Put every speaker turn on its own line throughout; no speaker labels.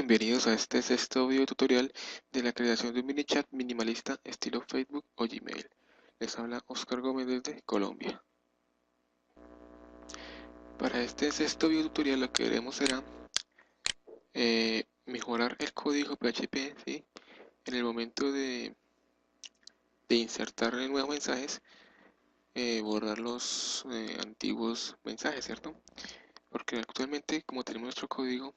Bienvenidos a este sexto video tutorial de la creación de un mini chat minimalista estilo Facebook o Gmail. Les habla Oscar Gómez desde Colombia. Para este sexto video tutorial lo que haremos será mejorar el código PHP, ¿sí? En el momento de insertar nuevos mensajes, borrar los antiguos mensajes, ¿cierto? Porque actualmente, como tenemos nuestro código,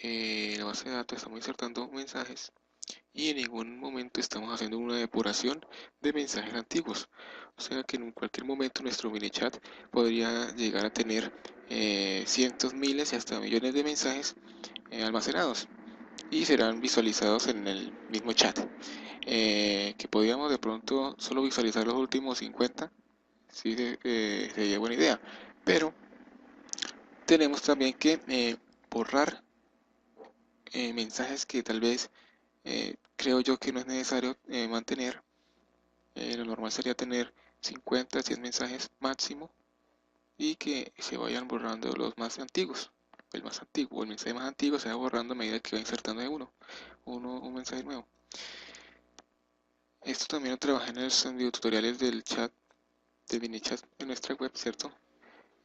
la base de datos estamos insertando mensajes y en ningún momento estamos haciendo una depuración de mensajes antiguos. O sea que en cualquier momento nuestro mini chat podría llegar a tener cientos, miles y hasta millones de mensajes almacenados y serán visualizados en el mismo chat. Que podríamos de pronto solo visualizar los últimos 50, sí, sería buena idea. Pero tenemos también que borrar mensajes que tal vez creo yo que no es necesario mantener. Lo normal sería tener 50, 100 mensajes máximo y que se vayan borrando los más antiguos. El más antiguo, el mensaje más antiguo se va borrando a medida que va insertando de un mensaje nuevo. Esto también lo trabajé en los videotutoriales del chat, de mini chat en nuestra web, ¿cierto?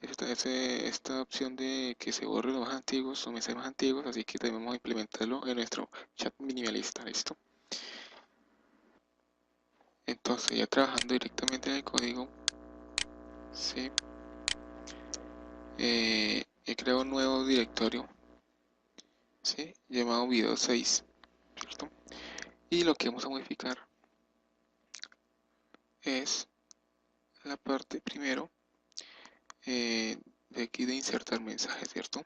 Esta opción de que se borren los más antiguos o mensajes más antiguos, así que también vamos a implementarlo en nuestro chat minimalista, ¿listo? Entonces, ya trabajando directamente en el código, sí, he creado un nuevo directorio, ¿sí? Llamado video 6, ¿cierto? Y lo que vamos a modificar es la parte primero de aquí de insertar mensajes, ¿cierto?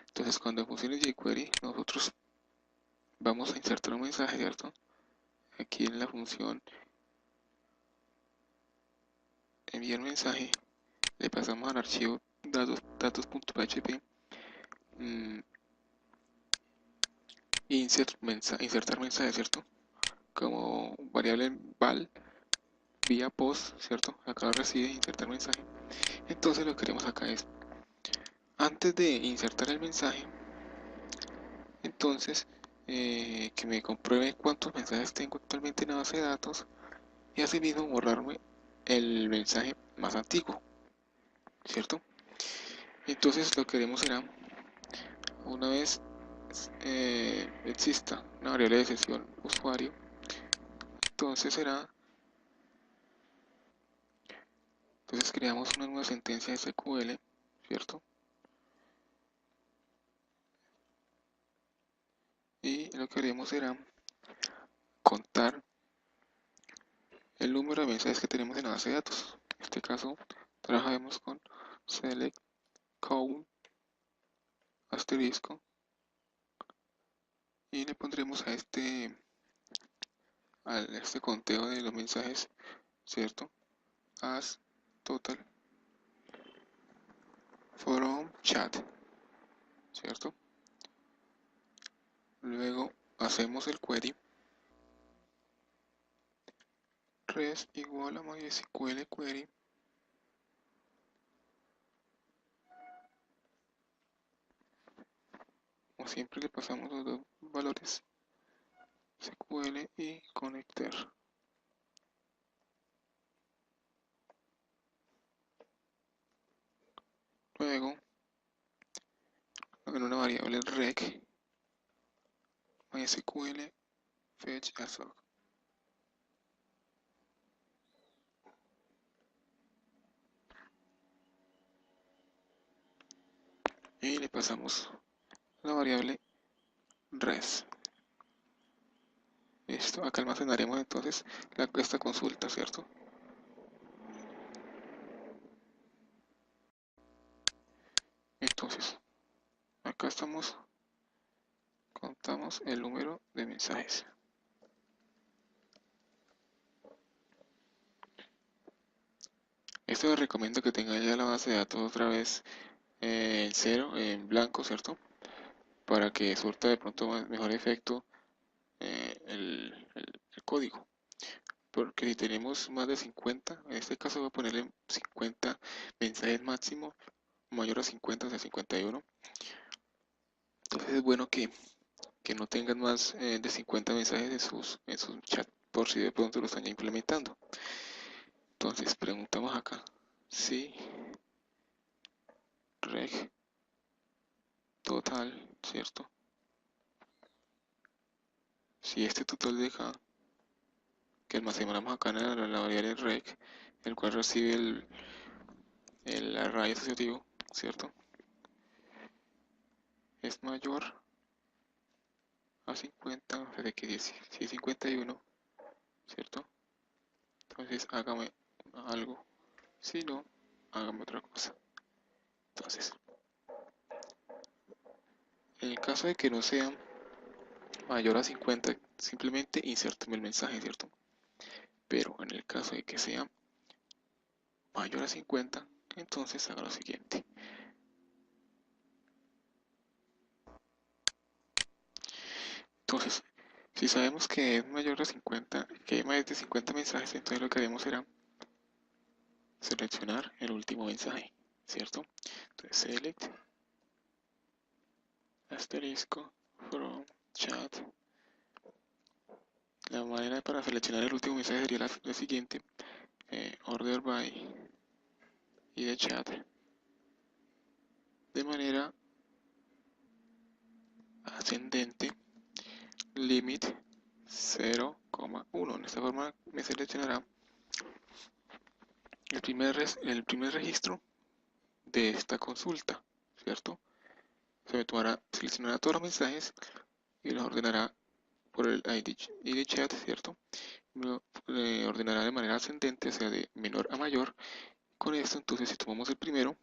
Entonces, cuando funcione jQuery, nosotros vamos a insertar un mensaje, ¿cierto? Aquí en la función enviar mensaje, le pasamos al archivo datos.php insertar mensaje, ¿cierto? Como variable val vía post, ¿cierto? Acá recibe insertar mensaje. Entonces lo que queremos acá es, antes de insertar el mensaje, entonces que me compruebe cuántos mensajes tengo actualmente en la base de datos y asimismo borrarme el mensaje más antiguo, ¿cierto? Entonces lo que haremos será, una vez exista una variable de sesión usuario, entonces creamos una nueva sentencia SQL, ¿cierto? Y lo que haremos será contar el número de mensajes que tenemos en la base de datos. En este caso, trabajaremos con select count asterisco y le pondremos a este conteo de los mensajes, ¿cierto? As total from chat, ¿cierto? Luego hacemos el query res igual a MySQL query como siempre le pasamos los dos valores SQL y connector. Luego en una variable rec MySQL fetch assoc. Y le pasamos la variable res. Listo, acá almacenaremos entonces esta consulta, ¿cierto? Entonces, acá contamos el número de mensajes. Esto les recomiendo que tengan ya la base de datos otra vez en cero, en blanco, ¿cierto? Para que surta de pronto mejor efecto el código. Porque si tenemos más de 50, en este caso voy a ponerle 50 mensajes máximo, mayor a 50, o sea 51. Entonces es bueno que no tengan más de 50 mensajes en sus chat por si de pronto lo están ya implementando. Entonces preguntamos acá si reg total, ¿cierto? Si este total deja que almacenamos acá en la variable reg, el cual recibe el array asociativo, ¿cierto? Es mayor a 50, o sea, de que si es 51, ¿cierto? Entonces hágame algo, si no, hágame otra cosa. Entonces, en el caso de que no sea mayor a 50, simplemente insérteme el mensaje, ¿cierto? Pero en el caso de que sea mayor a 50, entonces haga lo siguiente. Entonces, si sabemos que es mayor a 50, que hay más de 50 mensajes, entonces lo que haremos será seleccionar el último mensaje, ¿cierto? Entonces, select asterisco from chat. La manera para seleccionar el último mensaje sería la siguiente: order by y de chat de manera ascendente, limit 0,1. En esta forma me seleccionará el primer registro de esta consulta, ¿cierto? Seleccionará todos los mensajes y los ordenará por el ID chat, ¿cierto? Lo ordenará de manera ascendente, o sea, de menor a mayor. Con esto, entonces, si tomamos el primer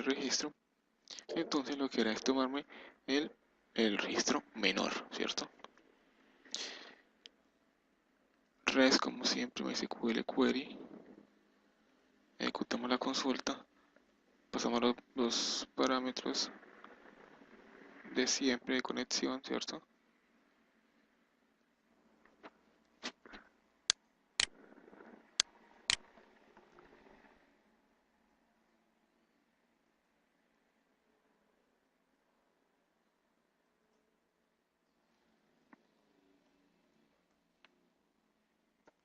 registro, entonces lo que hará es tomarme el registro menor, ¿cierto? Res, como siempre, MySQL query, ejecutamos la consulta, pasamos los parámetros de siempre de conexión, ¿cierto?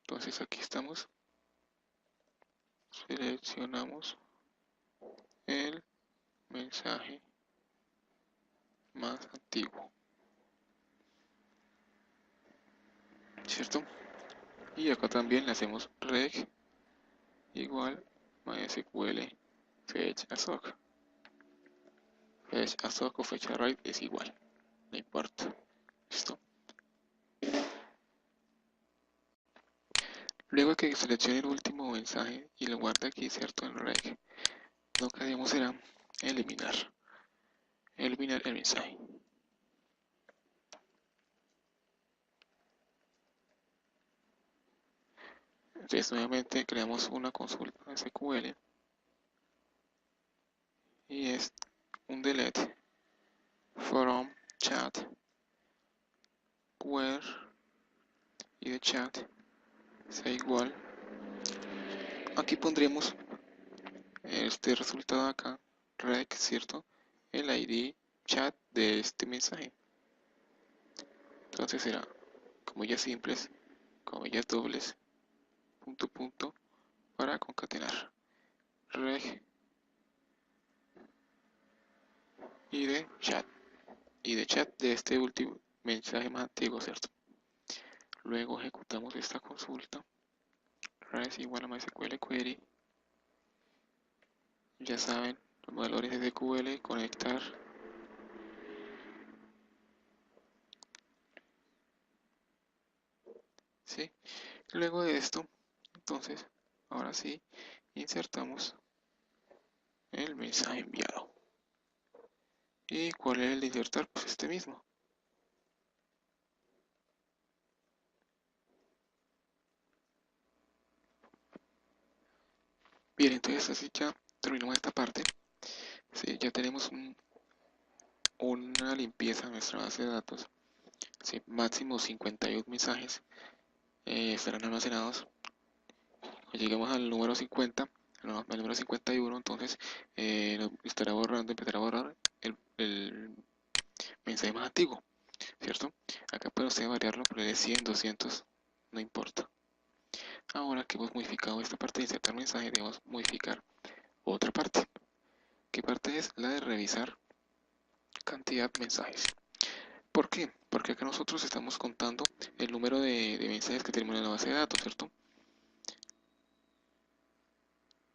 Entonces aquí estamos, seleccionamos el mensaje más antiguo, ¿cierto? Y acá también le hacemos reg igual MySQL fetch assoc. Fetch assoc o fetch array es igual, no importa. ¿Listo? Luego que seleccione el último mensaje y lo guarde aquí, ¿cierto? En reg, lo que haremos será eliminar el mensaje. Entonces nuevamente creamos una consulta SQL y es un delete from chat where y de chat sea igual. Aquí pondremos este resultado acá, rec, ¿cierto? El ID chat de este mensaje. Entonces será comillas simples, comillas dobles, punto punto, para concatenar. Reg y de chat de este último mensaje más antiguo, ¿cierto? Luego ejecutamos esta consulta. Res igual a MySQL query. Ya saben, los valores de SQL, conectar. ¿Sí? Luego de esto, entonces, ahora sí, insertamos el mensaje enviado. ¿Y cuál es el de insertar? Pues este mismo. Bien, entonces así ya terminamos esta parte. Sí, ya tenemos una limpieza en nuestra base de datos. Sí, máximo 51 mensajes estarán almacenados. Cuando lleguemos al número 50, no, el número 51, entonces empezará a borrar el mensaje más antiguo, ¿cierto? Acá puede usted variarlo, ponerle 100, 200, no importa. Ahora que hemos modificado esta parte de insertar mensaje, debemos modificar otra parte. ¿Qué parte es? La de revisar cantidad de mensajes. ¿Por qué? Porque acá nosotros estamos contando el número de mensajes que tenemos en la base de datos, ¿cierto?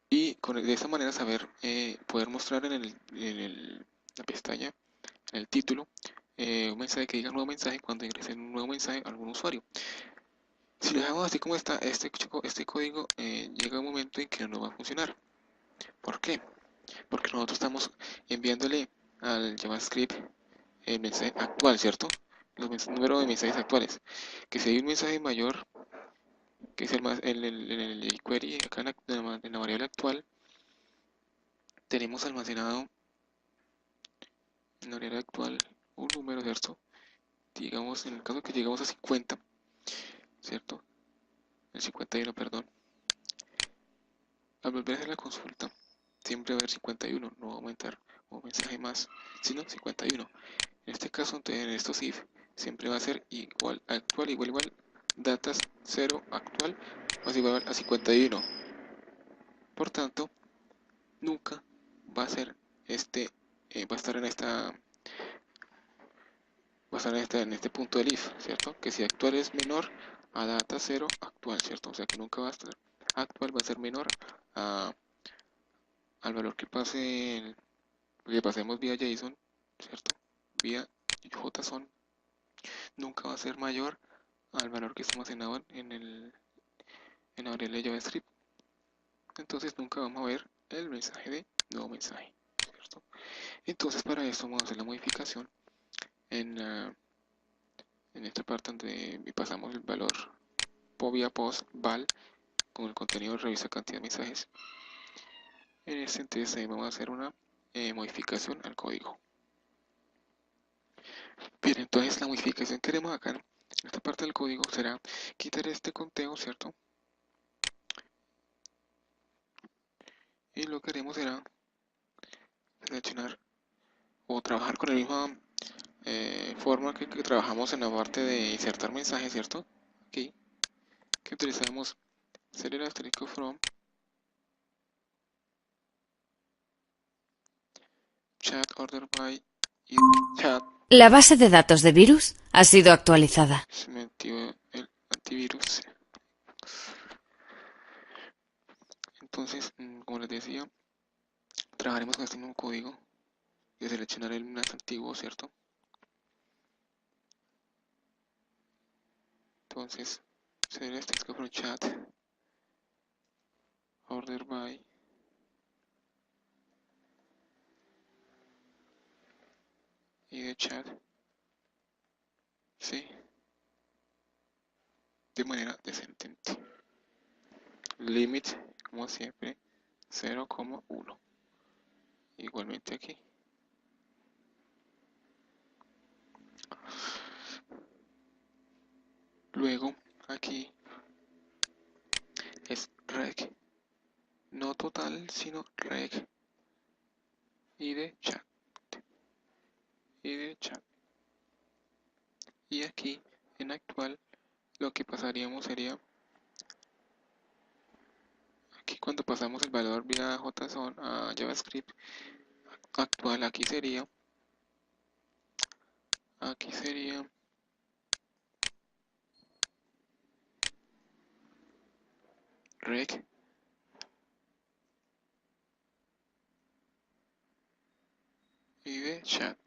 Y de esta manera saber, poder mostrar en la pestaña, en el título, un mensaje que diga nuevo mensaje cuando ingrese un nuevo mensaje a algún usuario. Si lo dejamos así como está, este código llega un momento en que no va a funcionar. ¿Por qué? Porque nosotros estamos enviándole al JavaScript el mensaje actual, ¿cierto? Los números de mensajes actuales. Que si hay un mensaje mayor, que es el jQuery, acá en la variable actual, tenemos almacenado en la variable actual un número, ¿cierto? Digamos, en el caso que llegamos a 50, ¿cierto? El 51, perdón. Al volver a hacer la consulta, siempre va a haber 51, no va a aumentar un mensaje más, sino 51. En este caso, en estos if, siempre va a ser igual actual, igual, datas 0 actual, más igual a 51. Por tanto, nunca va a ser va a estar en este punto del if, ¿cierto? Que si actual es menor a data 0 actual, ¿cierto? O sea que nunca va a estar actual, va a ser menor a, al valor que pasemos vía JSON, ¿cierto? Vía JSON, nunca va a ser mayor al valor que está almacenado en la variable de JavaScript. Entonces nunca vamos a ver el mensaje de nuevo mensaje, ¿cierto? Entonces para esto vamos a hacer la modificación en, en esta parte donde pasamos el valor vía post val con el contenido revisa cantidad de mensajes. En este entonces ahí vamos a hacer una modificación al código. Bien, entonces la modificación que haremos acá en esta parte del código será quitar este conteo, ¿cierto? Y lo que haremos será seleccionar o trabajar con la misma forma que trabajamos en la parte de insertar mensajes, ¿cierto? Aquí, que utilizamos ser el asterisco from chat order by y chat.
La base de datos de virus ha sido actualizada.
Se me activó el antivirus. Entonces, como les decía, trabajaremos con este mismo código de seleccionar el más antiguo, ¿cierto? Entonces, ser el asterisco from chat order by y de chat, ¿sí? De manera descendente. Limit, como siempre, 0,1. Igualmente aquí. Luego, aquí es reg, no total, sino reg y de chat. Y de chat. Y aquí, en actual, lo que pasaríamos sería, aquí cuando pasamos el valor vía JSON a JavaScript, actual aquí sería reg y de chat,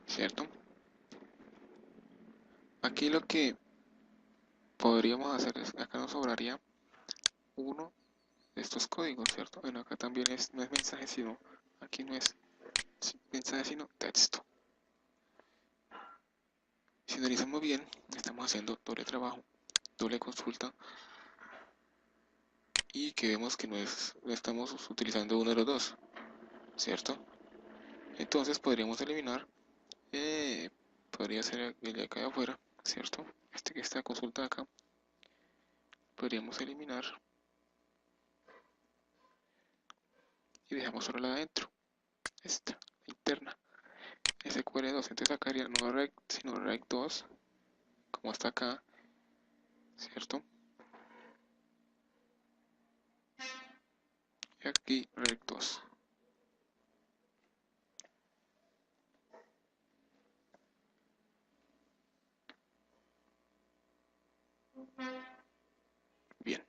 ¿cierto? Aquí lo que podríamos hacer es, acá nos sobraría uno de estos códigos, ¿cierto? Bueno, acá también no es mensaje, sino, aquí no es mensaje, sino texto. Si analizamos bien, estamos haciendo doble trabajo, doble consulta, y que vemos que no estamos utilizando uno de los dos, ¿cierto? Entonces podríamos eliminar, podría ser el de acá de afuera, ¿cierto? Este que está consulta acá, podríamos eliminar y dejamos solo la de adentro, esta, la interna, SQL2. Entonces sacaría no rec, sino rec2, como está acá, ¿cierto? Y aquí rec2. Bien.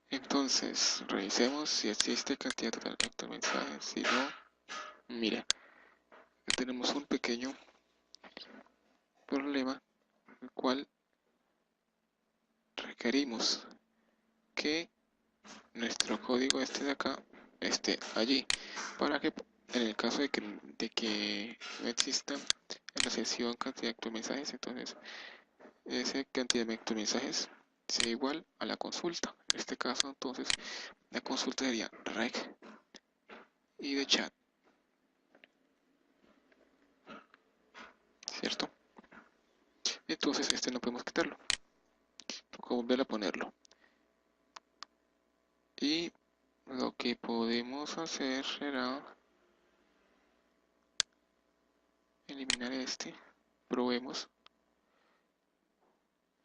Entonces, revisemos si existe cantidad total de mensajes. Si no, mira, tenemos un pequeño problema, el cual requerimos que nuestro código este de acá esté allí, para que en el caso de que no exista en la sesión cantidad de mensajes, entonces esa cantidad de mensajes sea igual a la consulta. En este caso, entonces, la consulta sería rec y de chat, ¿cierto? Entonces este no podemos quitarlo, toca volver a ponerlo. Y lo que podemos hacer será eliminar este, probemos,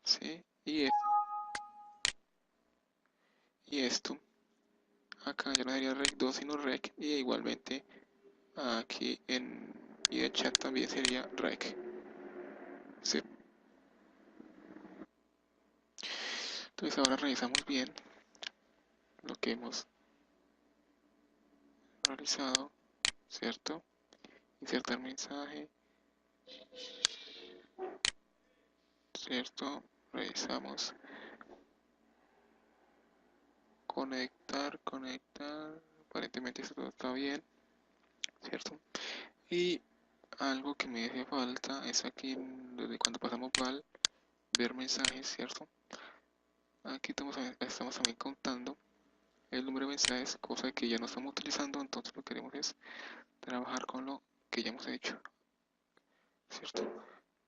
¿sí? Y esto, acá ya no sería rec2 sino rec, y igualmente aquí en y de chat también sería rec, ¿sí? Entonces ahora revisamos bien lo que hemos realizado, ¿cierto? Insertar mensaje, ¿cierto? Revisamos, conectar, aparentemente esto todo está bien, ¿cierto? Y algo que me hace falta es aquí, desde cuando pasamos val, ver mensajes, ¿cierto? Aquí estamos también contando el número de mensajes, cosa que ya no estamos utilizando, entonces lo que queremos es trabajar con lo que ya hemos hecho, ¿cierto?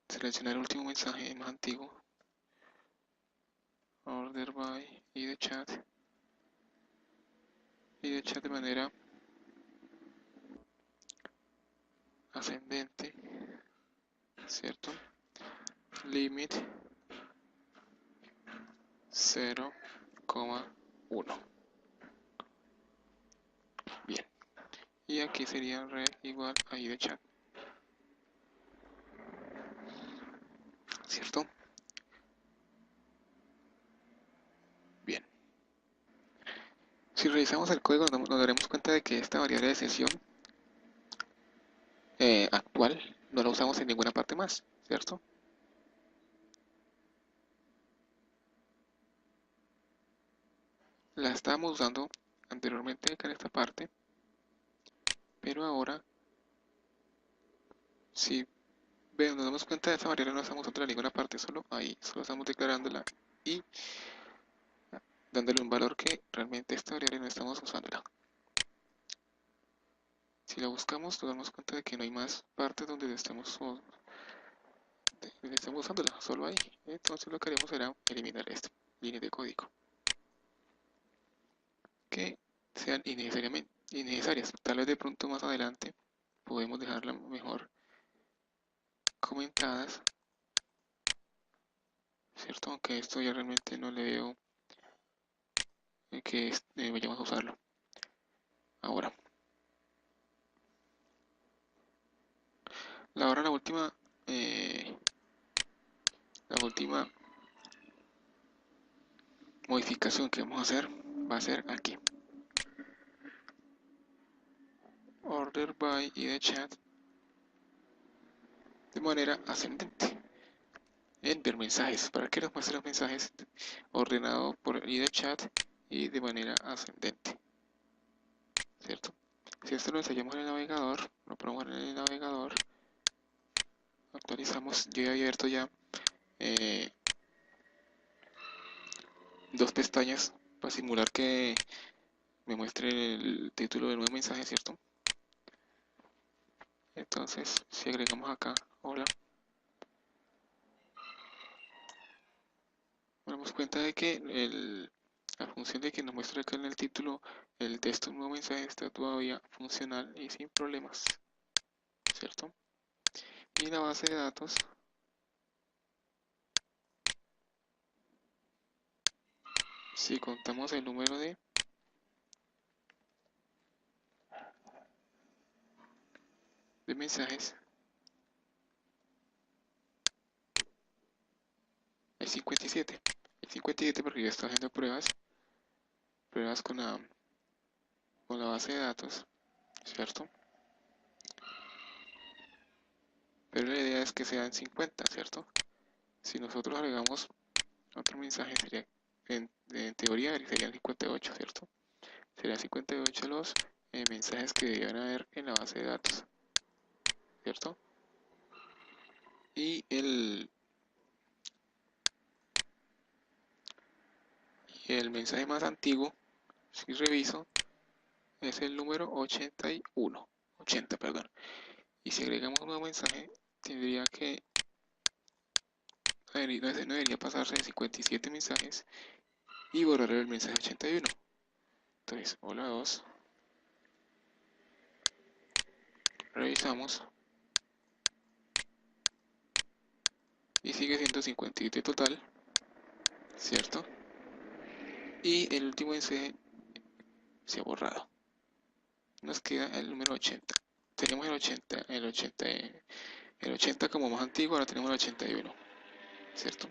Seleccionar el último mensaje más antiguo, order by y de chat de manera ascendente, ¿cierto? Limit 0,1. Bien. Y aquí sería red igual a i de chat, ¿cierto? Bien. Si revisamos el código nos daremos cuenta de que esta variable de sesión actual no la usamos en ninguna parte más, ¿cierto? La estábamos usando anteriormente acá en esta parte, pero ahora si nos damos cuenta de esa variable no la estamos usando en ninguna parte, solo ahí, solo estamos declarándola y dándole un valor que realmente esta variable no estamos usándola. Si la buscamos nos damos cuenta de que no hay más partes donde estemos usándola, solo ahí. Entonces lo que haremos será eliminar esta línea de código que sean innecesarias. Tal vez de pronto más adelante podemos dejarla mejor comentadas, ¿cierto? Aunque esto ya realmente no le veo que vayamos a usarlo. Ahora, ahora la última modificación que vamos a hacer va a ser aquí. Order by y de chat de manera ascendente. En ver mensajes, para que nos muestre los mensajes ordenado por id de chat y de manera ascendente, ¿cierto? Si esto lo ensayamos en el navegador, lo probamos en el navegador, actualizamos, yo he abierto ya dos pestañas para simular que me muestre el título del nuevo mensaje, ¿cierto? Entonces, si agregamos acá, hola, Nos damos cuenta de que la función de que nos muestra acá en el título el texto nuevo mensaje está todavía funcional y sin problemas, ¿cierto? Y la base de datos, si contamos el número de mensajes, es 57. El 57 porque yo estoy haciendo pruebas con la base de datos, ¿cierto? Pero la idea es que sean 50, ¿cierto? Si nosotros agregamos otro mensaje, sería, en teoría serían 58, ¿cierto? Serían 58 los mensajes que deberían haber en la base de datos, ¿cierto? Y el mensaje más antiguo, si reviso, es el número 81, 80, perdón. Y si agregamos un nuevo mensaje, tendría que, no debería pasarse de 57 mensajes y borrar el mensaje 81. Entonces, hola 2, revisamos y sigue siendo 57 total, ¿cierto? Y el último mensaje se ha borrado. Nos queda el número 80. Tenemos el 80 como más antiguo, ahora tenemos el 81, ¿cierto?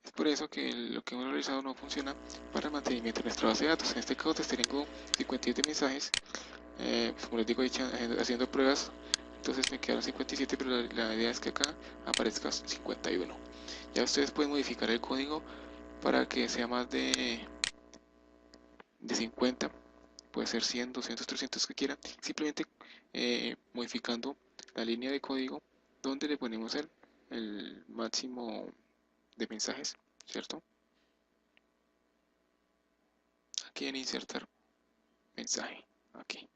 Es por eso que lo que hemos realizado no funciona para el mantenimiento de nuestra base de datos. En este caso tengo 57 mensajes, pues como les digo, haciendo pruebas, entonces me quedaron 57, pero la idea es que acá aparezca 51. Ya ustedes pueden modificar el código para que sea más de 50, puede ser 100, 200, 300 que quieran, simplemente modificando la línea de código donde le ponemos el máximo de mensajes, ¿cierto? Aquí en insertar mensaje, aquí.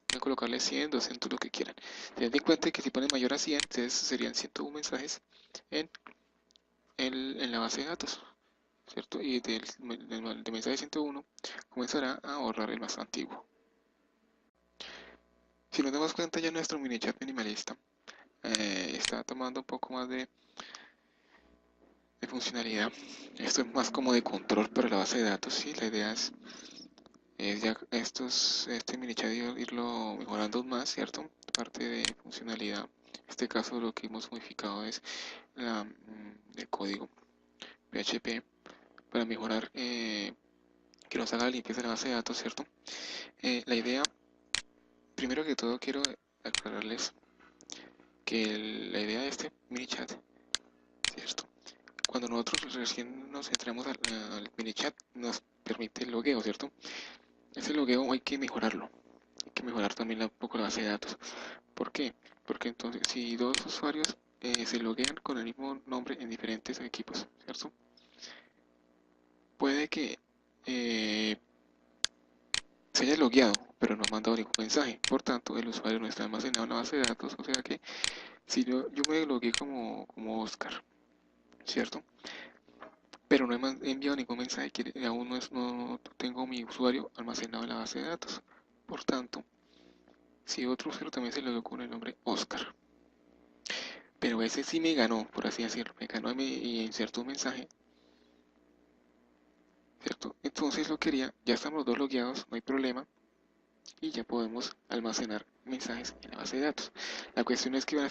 Voy a colocarle 100, 200, lo que quieran. Teniendo en cuenta que si ponen mayor a 100, entonces serían 101 mensajes en, en la base de datos, ¿cierto? Y de mensaje 101 comenzará a ahorrar el más antiguo. Si nos damos cuenta ya nuestro mini chat minimalista está tomando un poco más de funcionalidad. Esto es más como de control para la base de datos, ¿sí? La idea es ya este mini chat irlo mejorando más, ¿cierto? Parte de funcionalidad. En este caso lo que hemos modificado es el código PHP para mejorar que nos haga la limpieza de la base de datos, ¿cierto? La idea, primero que todo quiero aclararles que la idea de este mini chat, ¿cierto? Cuando nosotros recién nos entramos al mini chat nos permite el logueo, ¿cierto? Ese logueo hay que mejorarlo. Hay que mejorar también un poco la base de datos. ¿Por qué? Porque entonces si dos usuarios se loguean con el mismo nombre en diferentes equipos, ¿cierto? Puede que se haya logueado, pero no ha mandado ningún mensaje. Por tanto, el usuario no está almacenado en la base de datos. O sea que si yo me logueé como Oscar, ¿cierto? Pero no he enviado ningún mensaje, que aún no tengo mi usuario almacenado en la base de datos. Por tanto, si otro usuario también se logueó con el nombre Oscar, pero ese sí me ganó, por así decirlo, me ganó y insertó un mensaje, ¿cierto? Entonces lo quería, ya estamos los dos logueados, no hay problema, y ya podemos almacenar mensajes en la base de datos. La cuestión es que van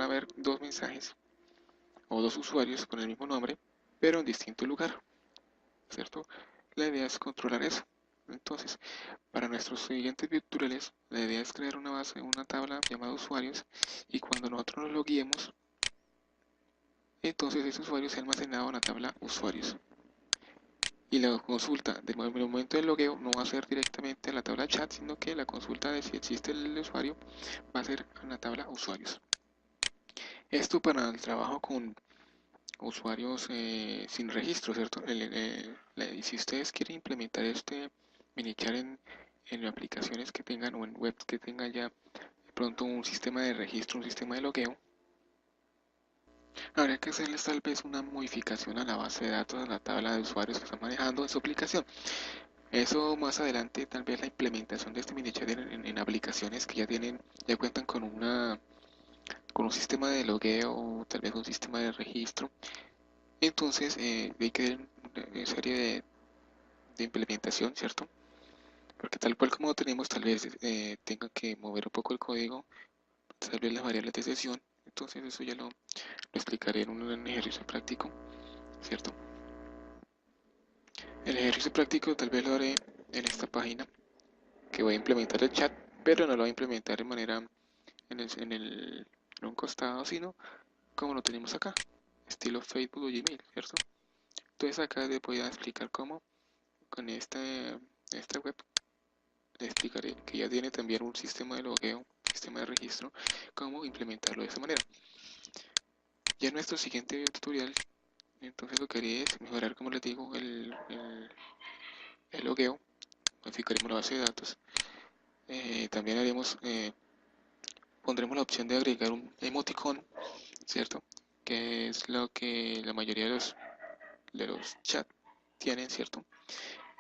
a haber dos mensajes o dos usuarios con el mismo nombre, pero en distinto lugar, ¿cierto? La idea es controlar eso. Entonces, para nuestros siguientes tutoriales, la idea es crear una tabla llamada usuarios, y cuando nosotros nos logueemos, entonces ese usuario se ha almacenado en la tabla usuarios. Y la consulta del momento del logueo no va a ser directamente a la tabla chat, sino que la consulta de si existe el usuario va a ser en la tabla usuarios. Esto para el trabajo con usuarios sin registro, ¿cierto? Si ustedes quieren implementar este minichar en aplicaciones que tengan o en web que tengan ya de pronto un sistema de registro, un sistema de logueo, Habría que hacerles tal vez una modificación a la base de datos, a la tabla de usuarios que están manejando en su aplicación. Eso más adelante, tal vez la implementación de este miniChat en aplicaciones que ya tienen, ya cuentan con un sistema de logueo o tal vez un sistema de registro. Entonces, hay que ver una serie de implementación, ¿cierto? Porque tal cual como lo tenemos, tal vez tenga que mover un poco el código, tal vez las variables de sesión. Entonces, eso ya lo explicaré en un ejercicio práctico, ¿cierto? El ejercicio práctico tal vez lo haré en esta página, que voy a implementar el chat, pero no lo voy a implementar de manera en un costado, sino como lo tenemos acá, estilo Facebook o Gmail, ¿cierto? Entonces acá les voy a explicar cómo con esta web les explicaré que ya tiene también un sistema de logueo, un sistema de registro, cómo implementarlo de esa manera. Ya en nuestro siguiente tutorial, entonces lo que haré es mejorar, como les digo, el logueo, modificaremos la base de datos. También pondremos la opción de agregar un emoticon, ¿cierto? Que es lo que la mayoría de los chats tienen, ¿cierto?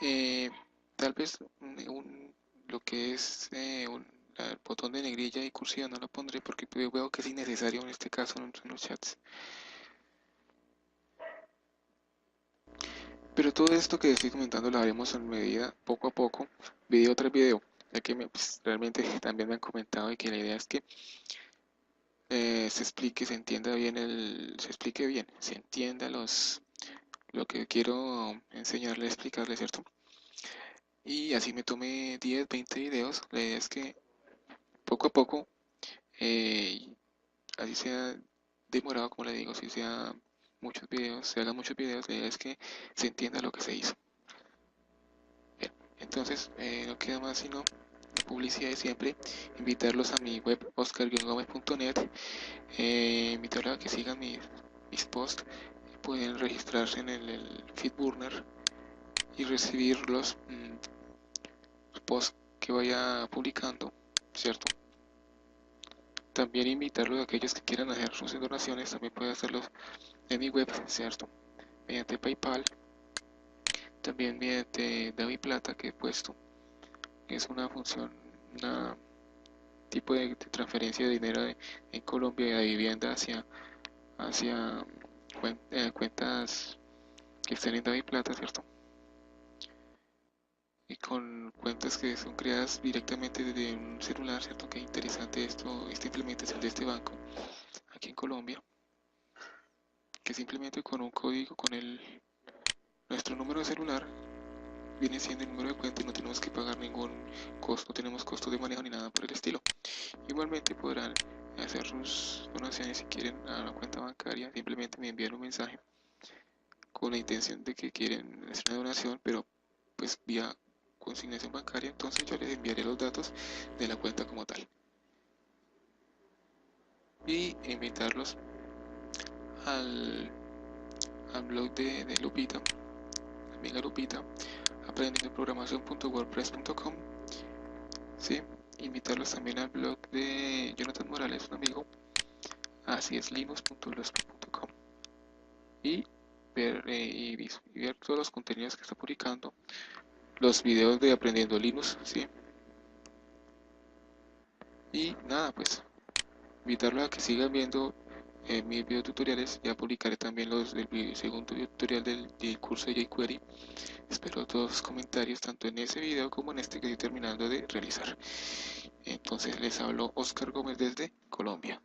Eh, Tal vez lo que es el botón de negrilla y cursiva no lo pondré porque veo que es innecesario en este caso en los chats. Pero todo esto que estoy comentando lo haremos en medida, poco a poco, video tras video, ya que pues, realmente también me han comentado y que la idea es que se explique, se entienda bien se explique bien, se entienda lo que quiero enseñarle, explicarle, ¿cierto? Y así me tome 10, 20 videos. La idea es que poco a poco, eh, así sea demorado, como le digo, así sea muchos videos, se hagan muchos videos, la idea es que se entienda lo que se hizo. Bien, entonces no queda más sino la publicidad de siempre, invitarlos a mi web oscar-gomez.net, invitarlos a que sigan mis posts, pueden registrarse en el Feedburner y recibir los posts que vaya publicando, ¿cierto? También invitarlos a aquellos que quieran hacer sus donaciones, también pueden hacerlos en mi web, ¿cierto? Mediante PayPal, también mediante DaviPlata que he puesto, que es una función, un tipo de transferencia de dinero en Colombia de vivienda hacia cuentas que estén en DaviPlata, ¿cierto? Y con cuentas que son creadas directamente desde un celular, ¿cierto? Qué interesante esta implementación de este banco aquí en Colombia, que simplemente con un código, nuestro número de celular, viene siendo el número de cuenta y no tenemos que pagar ningún costo, no tenemos costo de manejo ni nada por el estilo. Igualmente podrán hacer sus donaciones si quieren a una cuenta bancaria, simplemente me envían un mensaje con la intención de que quieren hacer una donación, pero pues vía consignación bancaria, entonces yo les enviaré los datos de la cuenta como tal. Y invitarlos al, al blog de Lupita, amiga Lupita, aprendiendoprogramación.wordpress.com. Sí, invitarlos también al blog de Jonathan Morales, un amigo, así es linux.blogspot.com, y ver todos los contenidos que está publicando, los videos de Aprendiendo Linux, sí. Y nada, pues invitarlos a que sigan viendo mis videotutoriales. Ya publicaré también del segundo tutorial del curso de jQuery. Espero todos los comentarios, tanto en ese video como en este que estoy terminando de realizar. Entonces les hablo Oscar Gómez desde Colombia.